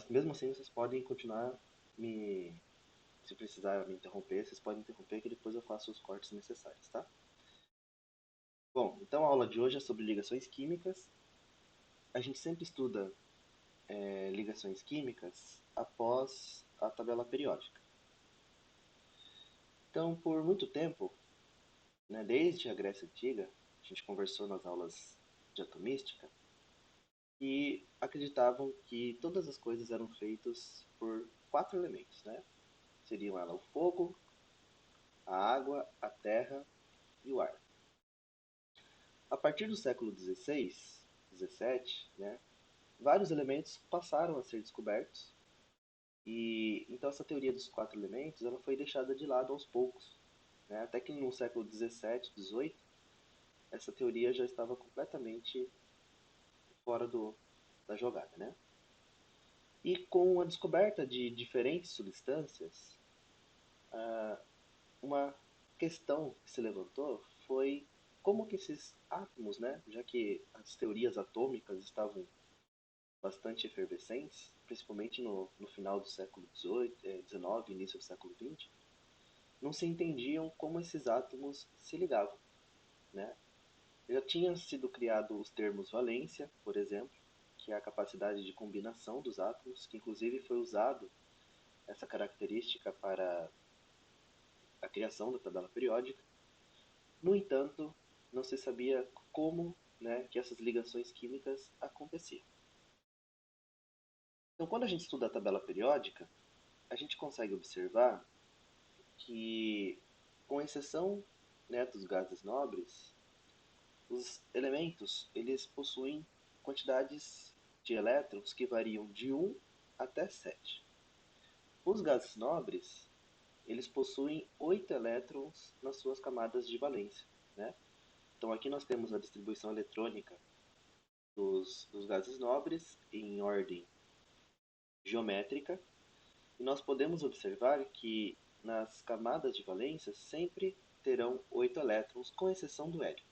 Mesmo assim, vocês podem continuar me. Se precisar me interromper, vocês podem interromper que depois eu faço os cortes necessários, tá? Bom, então a aula de hoje é sobre ligações químicas. A gente sempre estuda ligações químicas após a tabela periódica. Então, por muito tempo, né, desde a Grécia Antiga, a gente conversou nas aulas de atomística, e acreditavam que todas as coisas eram feitas por quatro elementos, né? Seriam ela o fogo, a água, a terra e o ar. A partir do século XVI, XVII, né, vários elementos passaram a ser descobertos e então essa teoria dos quatro elementos ela foi deixada de lado aos poucos, né, até que no século XVII, XVIII, essa teoria já estava completamente fora da jogada, né? E com a descoberta de diferentes substâncias, uma questão que se levantou foi como que esses átomos, né, já que as teorias atômicas estavam bastante efervescentes, principalmente no final do século XVIII, XIX, início do século XX, não se entendiam como esses átomos se ligavam, né? Já tinham sido criados os termos valência, por exemplo, que é a capacidade de combinação dos átomos, que inclusive foi usado essa característica para a criação da tabela periódica. No entanto, não se sabia como, né, que essas ligações químicas aconteciam. Então, quando a gente estuda a tabela periódica, a gente consegue observar que, com exceção, né, dos gases nobres, os elementos eles possuem quantidades de elétrons que variam de 1 até 7. Os gases nobres eles possuem 8 elétrons nas suas camadas de valência, né? Então aqui nós temos a distribuição eletrônica dos gases nobres em ordem geométrica, e nós podemos observar que nas camadas de valência sempre terão 8 elétrons, com exceção do hélio,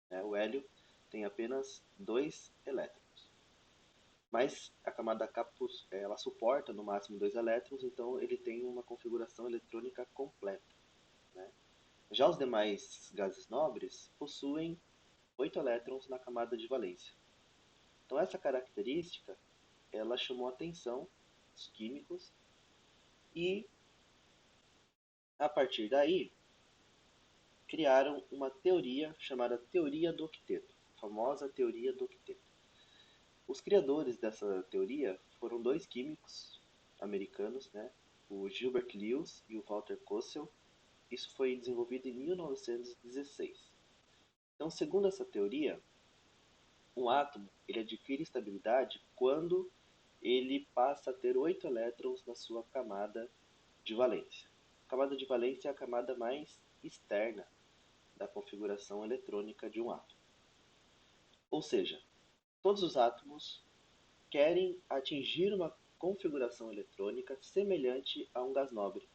né? O hélio tem apenas 2 elétrons. Mas a camada K ela suporta no máximo 2 elétrons, então ele tem uma configuração eletrônica completa, né? Já os demais gases nobres possuem 8 elétrons na camada de valência. Então essa característica ela chamou a atenção dos químicos e a partir daí criaram uma teoria chamada teoria do octeto, a famosa teoria do octeto. Os criadores dessa teoria foram dois químicos americanos, né? O Gilbert Lewis e o Walter Kossel. Isso foi desenvolvido em 1916. Então, segundo essa teoria, um átomo ele adquire estabilidade quando ele passa a ter 8 elétrons na sua camada de valência. A camada de valência é a camada mais externa da configuração eletrônica de um átomo. Ou seja, todos os átomos querem atingir uma configuração eletrônica semelhante a um gás nobre,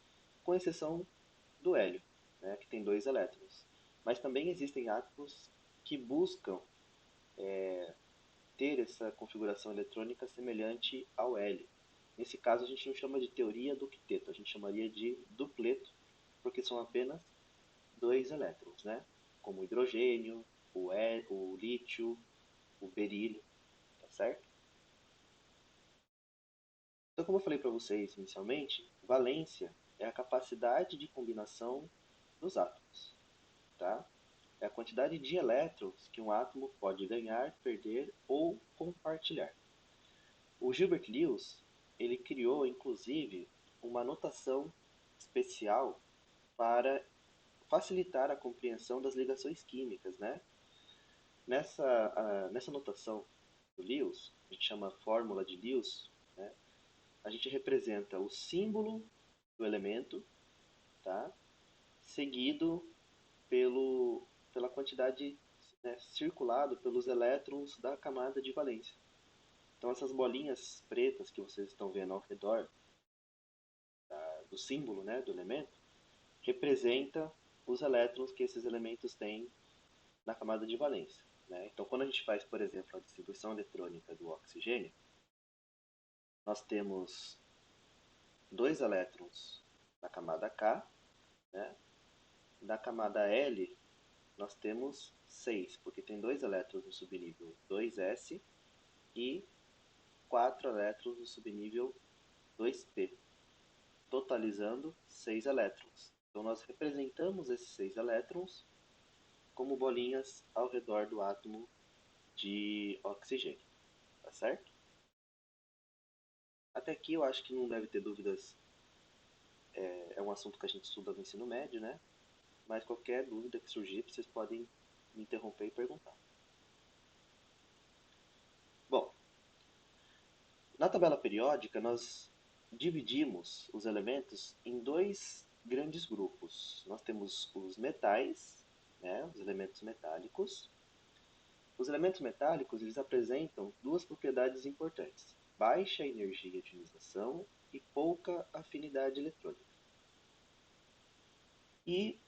com exceção do hélio, né, que tem 2 elétrons. Mas também existem átomos que buscam ter essa configuração eletrônica semelhante ao hélio. Nesse caso, a gente não chama de teoria do octeto, a gente chamaria de dupleto, porque são apenas 2 elétrons, né? Como o hidrogênio, o lítio, o berílio, tá certo? Então, como eu falei para vocês inicialmente, valência é a capacidade de combinação dos átomos, tá? É a quantidade de elétrons que um átomo pode ganhar, perder ou compartilhar. O Gilbert Lewis, ele criou inclusive uma notação especial para facilitar a compreensão das ligações químicas, né? Nessa notação do Lewis, a gente chama fórmula de Lewis, né? A gente representa o símbolo do elemento, tá? Seguido pela quantidade, né, circulado pelos elétrons da camada de valência. Então essas bolinhas pretas que vocês estão vendo ao redor do símbolo, né, do elemento, representa os elétrons que esses elementos têm na camada de valência, né? Então quando a gente faz, por exemplo, a distribuição eletrônica do oxigênio, nós temos 2 elétrons na camada K, né? Na camada L, nós temos 6, porque tem 2 elétrons no subnível 2s e 4 elétrons no subnível 2p, totalizando 6 elétrons. Então, nós representamos esses 6 elétrons como bolinhas ao redor do átomo de oxigênio, tá certo? Até aqui eu acho que não deve ter dúvidas, é um assunto que a gente estuda no ensino médio, né? Mas qualquer dúvida que surgir, vocês podem me interromper e perguntar. Bom, na tabela periódica nós dividimos os elementos em dois grandes grupos. Nós temos os metais, né, os elementos metálicos. Os elementos metálicos eles apresentam duas propriedades importantes: baixa energia de ionização e pouca afinidade eletrônica. E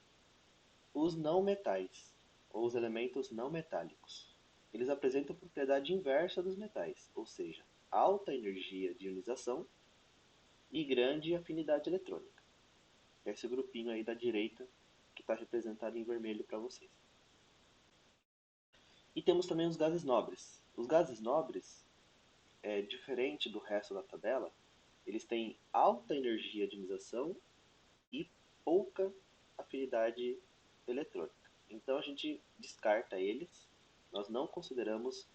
os não metais, ou os elementos não metálicos. Eles apresentam a propriedade inversa dos metais, ou seja, alta energia de ionização e grande afinidade eletrônica. Esse grupinho aí da direita que está representado em vermelho para vocês. E temos também os gases nobres. Os gases nobres, diferente do resto da tabela, eles têm alta energia de ionização e pouca afinidade eletrônica. Então a gente descarta eles, nós não consideramos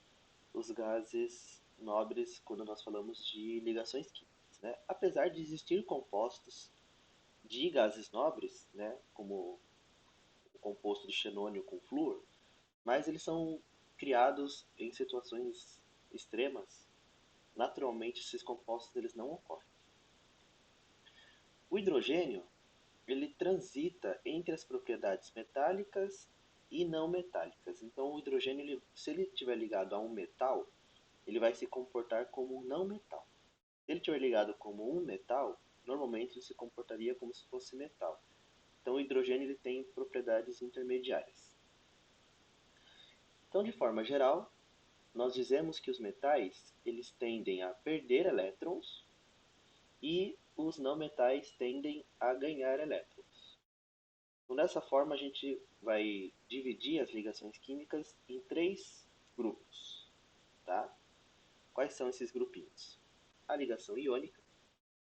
os gases nobres quando nós falamos de ligações químicas, né? Apesar de existir compostos de gases nobres, né, como o composto de xenônio com flúor, mas eles são criados em situações extremas. Naturalmente, esses compostos eles não ocorrem. O hidrogênio ele transita entre as propriedades metálicas e não metálicas. Então, o hidrogênio, se ele estiver ligado a um metal, ele vai se comportar como um não metal. Se ele estiver ligado como um metal, normalmente ele se comportaria como se fosse metal. Então, o hidrogênio ele tem propriedades intermediárias. Então, de forma geral, nós dizemos que os metais eles tendem a perder elétrons e os não metais tendem a ganhar elétrons. Então, dessa forma, a gente vai dividir as ligações químicas em três grupos. Tá? Quais são esses grupinhos? A ligação iônica,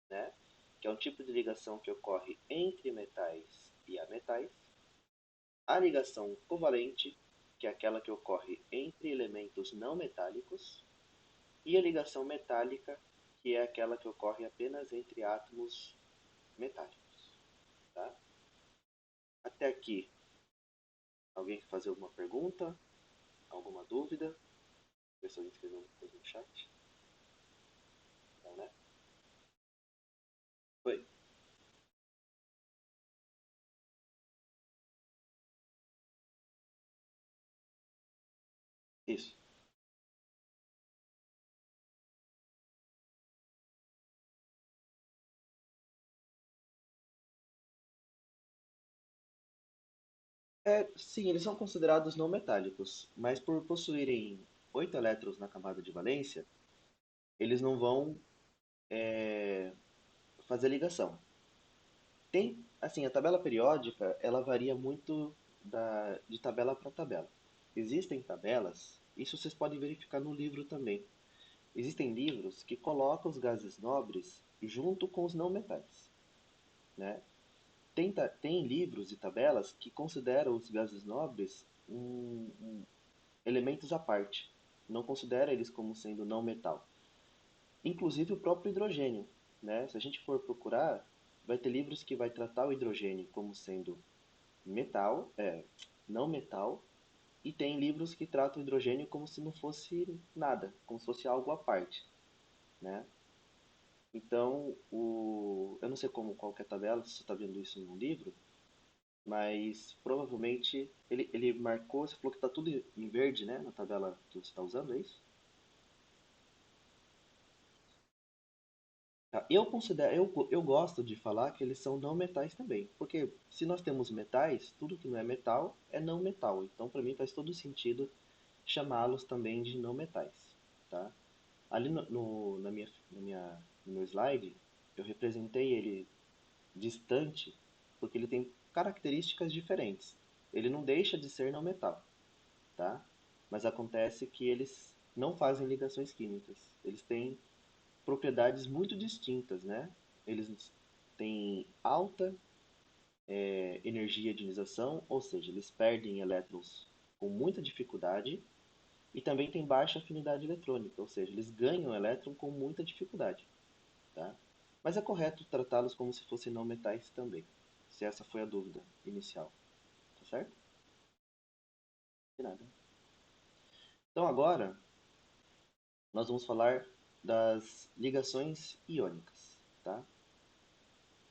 né? Que é um tipo de ligação que ocorre entre metais e ametais. A ligação covalente, que é aquela que ocorre entre elementos não metálicos. E a ligação metálica, que é aquela que ocorre apenas entre átomos metálicos. Tá? Até aqui, alguém quer fazer alguma pergunta? Alguma dúvida? Ver se alguém escreveu alguma coisa no chat. Não, né? Foi. Isso. Sim, eles são considerados não metálicos, mas por possuírem 8 elétrons na camada de valência, eles não vão fazer ligação. Tem, assim, a tabela periódica, ela varia muito de tabela para tabela. Existem tabelas, isso vocês podem verificar no livro também. Existem livros que colocam os gases nobres junto com os não metais, né? Tem livros e tabelas que consideram os gases nobres elementos à parte, não considera eles como sendo não metal. Inclusive o próprio hidrogênio, né? Se a gente for procurar, vai ter livros que vai tratar o hidrogênio como sendo metal, não metal, e tem livros que tratam o hidrogênio como se não fosse nada, como se fosse algo à parte, né? Então, eu não sei qual que é a tabela, se você está vendo isso no livro, mas provavelmente ele marcou, você falou que está tudo em verde, né, na tabela que você está usando, é isso? Tá, eu gosto de falar que eles são não metais também, porque se nós temos metais, tudo que não é metal é não metal. Então, para mim, faz todo sentido chamá-los também de não metais, tá? Ali no meu slide, eu representei ele distante porque ele tem características diferentes. Ele não deixa de ser não metal, tá? Mas acontece que eles não fazem ligações químicas. Eles têm propriedades muito distintas, né? Eles têm alta energia de ionização, ou seja, eles perdem elétrons com muita dificuldade, e também têm baixa afinidade eletrônica, ou seja, eles ganham elétron com muita dificuldade, tá? Mas é correto tratá-los como se fossem não metais também, se essa foi a dúvida inicial, tá certo? De nada. Então agora nós vamos falar das ligações iônicas, tá?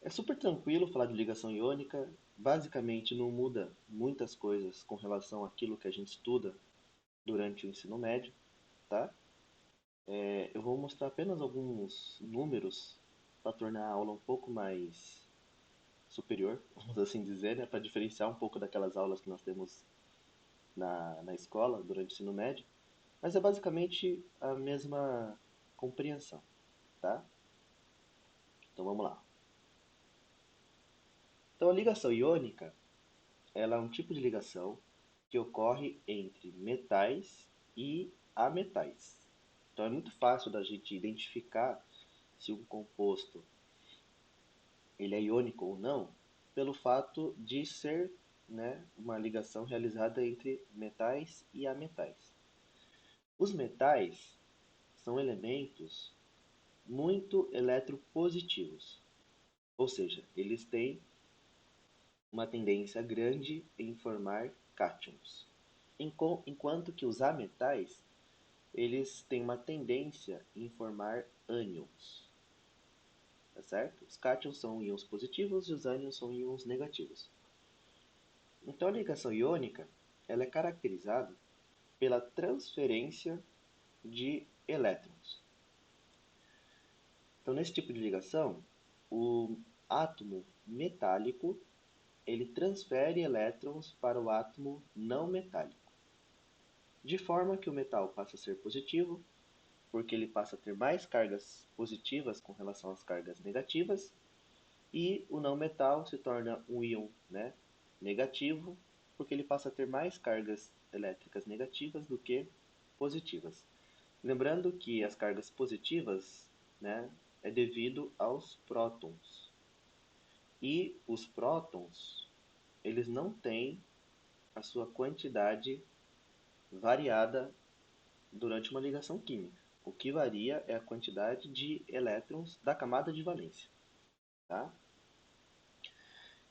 É super tranquilo falar de ligação iônica, basicamente não muda muitas coisas com relação àquilo que a gente estuda durante o ensino médio, tá? Eu vou mostrar apenas alguns números para tornar a aula um pouco mais superior, vamos assim dizer, né? Para diferenciar um pouco daquelas aulas que nós temos na escola durante o ensino médio, mas é basicamente a mesma compreensão, tá? Então vamos lá. Então a ligação iônica, ela é um tipo de ligação que ocorre entre metais e ametais. Então é muito fácil da gente identificar se um composto ele é iônico ou não pelo fato de ser, né, uma ligação realizada entre metais e ametais. Os metais são elementos muito eletropositivos, ou seja, eles têm uma tendência grande em formar cátions, enquanto que os ametais eles têm uma tendência em formar ânions, tá certo? Os cátions são íons positivos e os ânions são íons negativos. Então a ligação iônica ela é caracterizada pela transferência de elétrons. Então nesse tipo de ligação, o átomo metálico ele transfere elétrons para o átomo não metálico, de forma que o metal passa a ser positivo, porque ele passa a ter mais cargas positivas com relação às cargas negativas, e o não metal se torna um íon, né, negativo, porque ele passa a ter mais cargas elétricas negativas do que positivas. Lembrando que as cargas positivas, né, é devido aos prótons. E os prótons, eles não têm a sua quantidade variada durante uma ligação química. O que varia é a quantidade de elétrons da camada de valência, tá?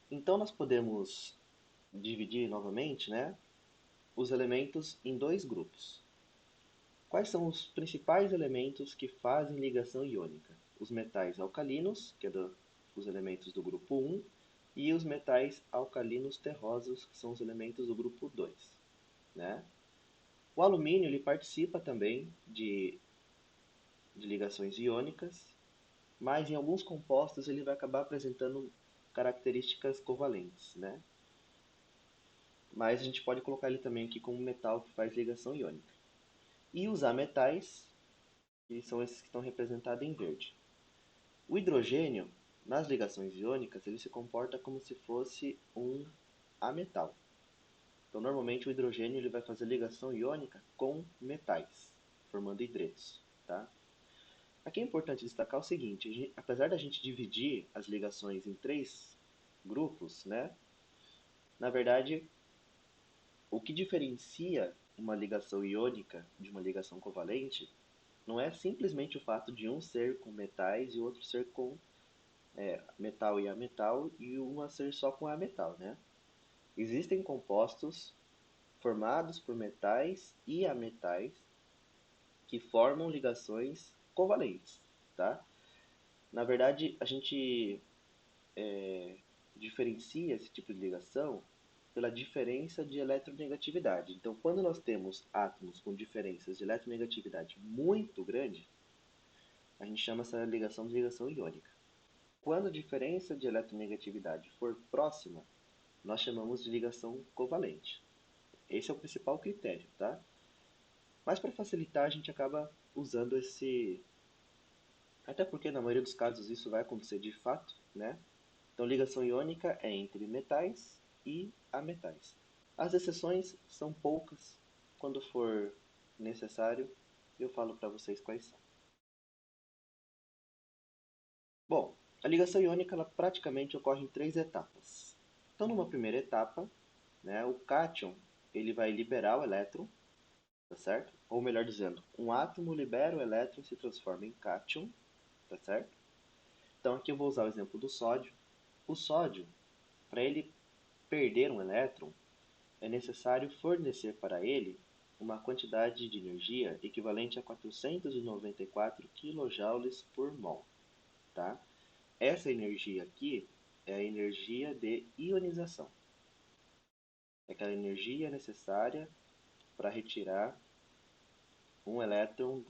Então nós podemos dividir novamente, né, os elementos em dois grupos. Quais são os principais elementos que fazem ligação iônica? Os metais alcalinos, que é os elementos do grupo 1, e os metais alcalinos terrosos, que são os elementos do grupo 2, né? O alumínio ele participa também de ligações iônicas, mas em alguns compostos ele vai acabar apresentando características covalentes, né? Mas a gente pode colocar ele também aqui como metal que faz ligação iônica. E os ametais, que são esses que estão representados em verde. O hidrogênio, nas ligações iônicas, ele se comporta como se fosse um ametal. Então, normalmente o hidrogênio ele vai fazer ligação iônica com metais, formando hidretos, tá? Aqui é importante destacar o seguinte, apesar da gente dividir as ligações em três grupos, né? Na verdade, o que diferencia uma ligação iônica de uma ligação covalente não é simplesmente o fato de um ser com metais e o outro ser com metal e ametal e uma ser só com ametal, né? Existem compostos formados por metais e ametais que formam ligações covalentes, tá? Na verdade, a gente diferencia esse tipo de ligação pela diferença de eletronegatividade. Então, quando nós temos átomos com diferenças de eletronegatividade muito grande, a gente chama essa ligação de ligação iônica. Quando a diferença de eletronegatividade for próxima, nós chamamos de ligação covalente. Esse é o principal critério, tá? Mas para facilitar, a gente acaba usando esse. Até porque na maioria dos casos isso vai acontecer de fato, né? Então, ligação iônica é entre metais e ametais. As exceções são poucas. Quando for necessário, eu falo para vocês quais são. Bom, a ligação iônica ela praticamente ocorre em três etapas. Então, numa primeira etapa, né, o cátion ele vai liberar o elétron, tá certo? Ou melhor dizendo, um átomo libera o elétron e se transforma em cátion, tá certo? Então, aqui eu vou usar o exemplo do sódio. O sódio, para ele perder um elétron, é necessário fornecer para ele uma quantidade de energia equivalente a 494 kJ por mol. Tá? Essa energia aqui é a energia de ionização. É aquela energia necessária para retirar um elétron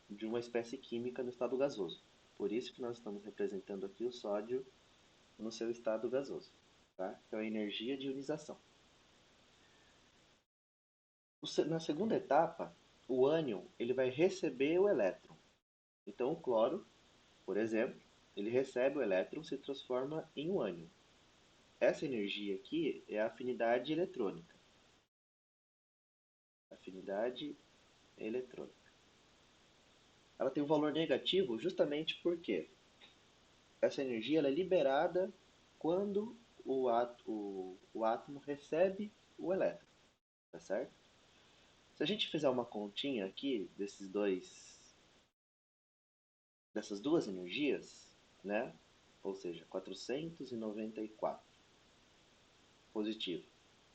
de uma espécie química no estado gasoso. Por isso que nós estamos representando aqui o sódio no seu estado gasoso. Tá? Então, é a energia de ionização. Na segunda etapa, o ânion ele vai receber o elétron. Então, o cloro, por exemplo, ele recebe o elétron e se transforma em um ânion. Essa energia aqui é a afinidade eletrônica. Afinidade eletrônica. Ela tem um valor negativo justamente porque essa energia ela é liberada quando o átomo recebe o elétron, tá certo? Se a gente fizer uma continha aqui dessas duas energias, né? Ou seja, 494 positivo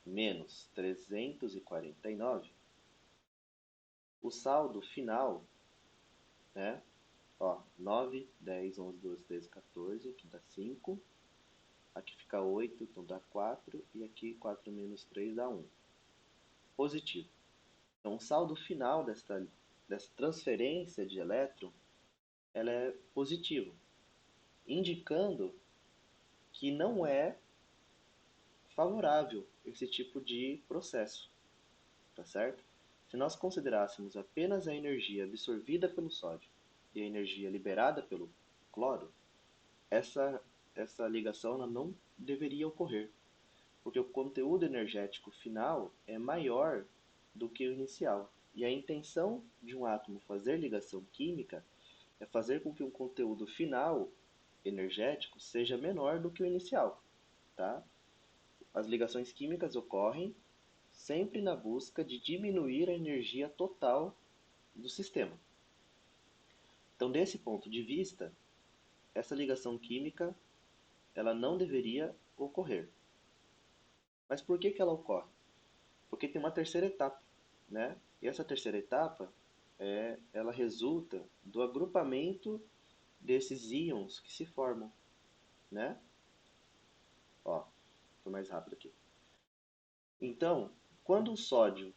menos 349, o saldo final, né? Ó, 9, 10, 11, 12, 13, 14, aqui dá 5, aqui fica 8, então dá 4, e aqui 4 menos 3 dá 1. Positivo. Então, o saldo final dessa transferência de elétron ela é positivo, indicando que não é favorável esse tipo de processo, tá certo? Se nós considerássemos apenas a energia absorvida pelo sódio e a energia liberada pelo cloro, essa, essa ligação ela não deveria ocorrer, porque o conteúdo energético final é maior do que o inicial. E a intenção de um átomo fazer ligação química é fazer com que o conteúdo final energético seja menor do que o inicial. Tá? As ligações químicas ocorrem sempre na busca de diminuir a energia total do sistema. Então, desse ponto de vista, essa ligação química ela não deveria ocorrer. Mas por que ela ocorre? Porque tem uma terceira etapa, né? E essa terceira etapa ela resulta do agrupamento desses íons que se formam, né? Ó, foi mais rápido aqui. Então, quando o sódio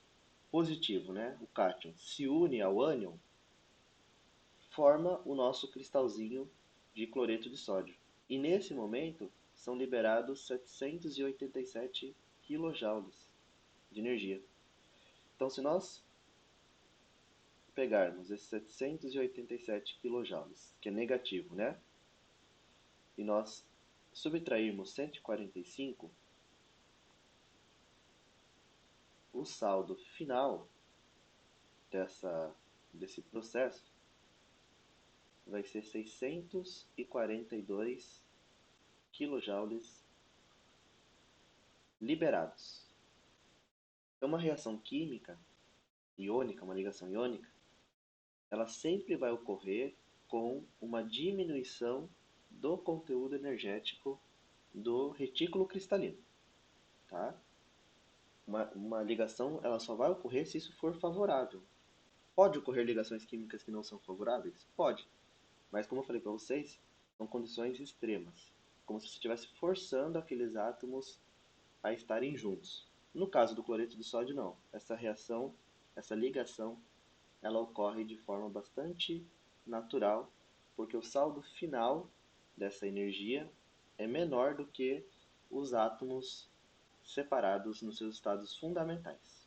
positivo, né, o cátion, se une ao ânion, forma o nosso cristalzinho de cloreto de sódio. E nesse momento são liberados 787 kJ de energia. Então, se nós pegarmos esses 787 kJ, que é negativo, né? E nós subtrairmos 145, o saldo final desse processo vai ser 642 kJ liberados. Então, uma reação química iônica, uma ligação iônica, ela sempre vai ocorrer com uma diminuição do conteúdo energético do retículo cristalino. Tá? Uma ligação ela só vai ocorrer se isso for favorável. Pode ocorrer ligações químicas que não são favoráveis? Pode. Mas como eu falei para vocês, são condições extremas. Como se você estivesse forçando aqueles átomos a estarem juntos. No caso do cloreto de sódio, não. Essa reação, essa ligação, ela ocorre de forma bastante natural, porque o saldo final dessa energia é menor do que os átomos separados nos seus estados fundamentais.